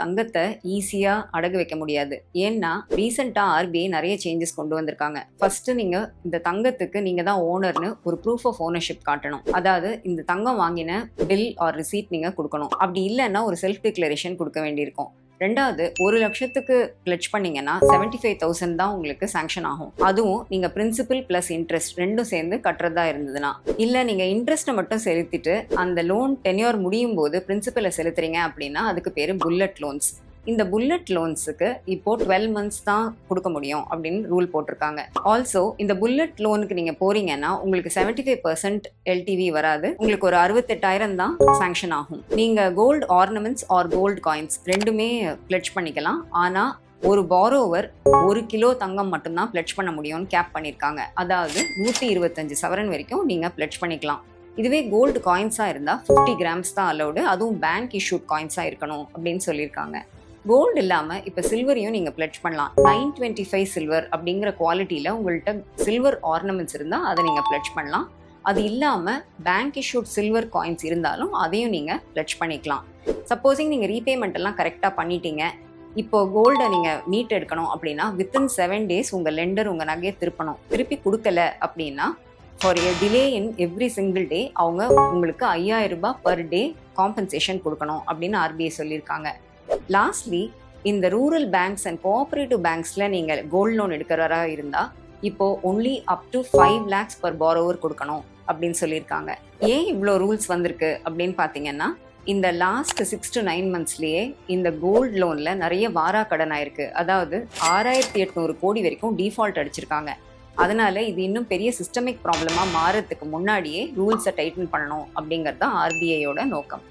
தங்கத்தை ஈஸியா அடகு வைக்க முடியாது. ஏன்னா ரீசெண்டா ஆர்பிஐ நிறைய சேஞ்சஸ் கொண்டு வந்திருக்காங்க. ஃபர்ஸ்ட் நீங்க இந்த தங்கத்துக்கு நீங்க தான் ஓனர்னு ஒரு ப்ரூஃப் ஆஃப் ஓனர்ஷிப் காட்டணும். அதாவது இந்த தங்கம் வாங்கின பில் ஆர் ரிசீட் நீங்க கொடுக்கணும். அப்படி இல்லைன்னா ஒரு செல்ஃப் டிக்ளரேஷன் கொடுக்க வேண்டியிருக்கும். ரெண்டாவது, 1 லட்சத்துக்கு பிளட்ஜ் பண்ணீங்கன்னா 75,000 தான் உங்களுக்கு சாங்ஷன் ஆகும். அதுவும் நீங்க பிரின்சிபல் பிளஸ் இன்ட்ரெஸ்ட் ரெண்டும் சேர்ந்து கட்டுறதா இருந்ததுன்னா. இல்ல நீங்க இன்ட்ரெஸ்ட்டை மட்டும் செலுத்திட்டு அந்த லோன் டென்யூர் முடியும் போது பிரின்சிபலை செலுத்துறீங்க அப்படின்னா அதுக்கு பேரு புல்லட் லோன்ஸ். இந்த புல்லட் லோன்ஸுக்கு இப்போ 12 months தான் கொடுக்க முடியும் அப்படின்னு ரூல் போட்டிருக்காங்க. ஆல்சோ இந்த புல்லட் லோனுக்கு நீங்க போறீங்கன்னா உங்களுக்கு 75% எல்டிவி வராது. உங்களுக்கு ஒரு 68,000 தான் சாங்ஷன் ஆகும். நீங்க gold ornaments or gold coins ரெண்டுமே பிளட்ஜ் பண்ணிக்கலாம். ஆனா ஒரு பாரோவர் 1 கிலோ தங்கம் மட்டும்தான் பிளட்ஜ் பண்ண முடியும்னு கேப் பண்ணியிருக்காங்க. அதாவது 125 சவரன் வரைக்கும் நீங்க பிளட்ஜ் பண்ணிக்கலாம். இதுவே கோல்டு காயின்ஸா இருந்தா 50 கிராம்ஸ் தான் அலௌடு. அதுவும் பேங்க் இஷ்யூட் காயின்ஸா இருக்கணும் அப்படின்னு சொல்லியிருக்காங்க. கோல்டு இல்லாமல் இப்போ சில்வரையும் நீங்கள் பிளட்ஜ் பண்ணலாம். 925 சில்வர் அப்படிங்கிற குவாலிட்டியில் உங்கள்கிட்ட சில்வர் ஆர்னமெண்ட்ஸ் இருந்தால் அதை நீங்கள் பிளட்ஜ் பண்ணலாம். அது இல்லாமல் பேங்க் இஷ்யூட் சில்வர் காயின்ஸ் இருந்தாலும் அதையும் நீங்கள் பிளட்ஜ் பண்ணிக்கலாம். சப்போஸிங் நீங்கள் ரீபேமெண்ட் எல்லாம் கரெக்டாக பண்ணிட்டீங்க, இப்போ கோல்டை நீங்கள் மீட் எடுக்கணும் அப்படின்னா வித்தின் 7 days உங்கள் லெண்டர் உங்கள் நகையை திருப்பி கொடுக்கல அப்படின்னா for a delay in every single day அவங்க உங்களுக்கு 5,000 ரூபாய் பர் டே காம்பன்சேஷன் கொடுக்கணும் அப்படின்னு ஆர்பிஐ சொல்லியிருக்காங்க. லாஸ்ட்லி, இந்த ரூரல் பேங்க்ஸ் அண்ட் கோஆபரேட்டிவ் பேங்க்ஸில் நீங்கள் கோல்டு லோன் எடுக்கிறவரா இருந்தால் இப்போ only up to 5 lakhs per borrower கொடுக்கணும் அப்படின்னு சொல்லியிருக்காங்க. ஏன் இவ்வளோ ரூல்ஸ் வந்திருக்கு அப்படின்னு பார்த்தீங்கன்னா, இந்த லாஸ்ட் 6 to 9 monthsலேயே இந்த கோல்டு லோனில் நிறைய வாரா கடன் ஆயிருக்கு. அதாவது 6,800 கோடி வரைக்கும் டிஃபால்ட் அடிச்சிருக்காங்க. அதனால இது இன்னும் பெரிய சிஸ்டமிக் ப்ராப்ளமாக மாறதுக்கு முன்னாடியே ரூல்ஸை டைட்டன் பண்ணணும் அப்படிங்கிறது தான் ஆர்பிஐயோட நோக்கம்.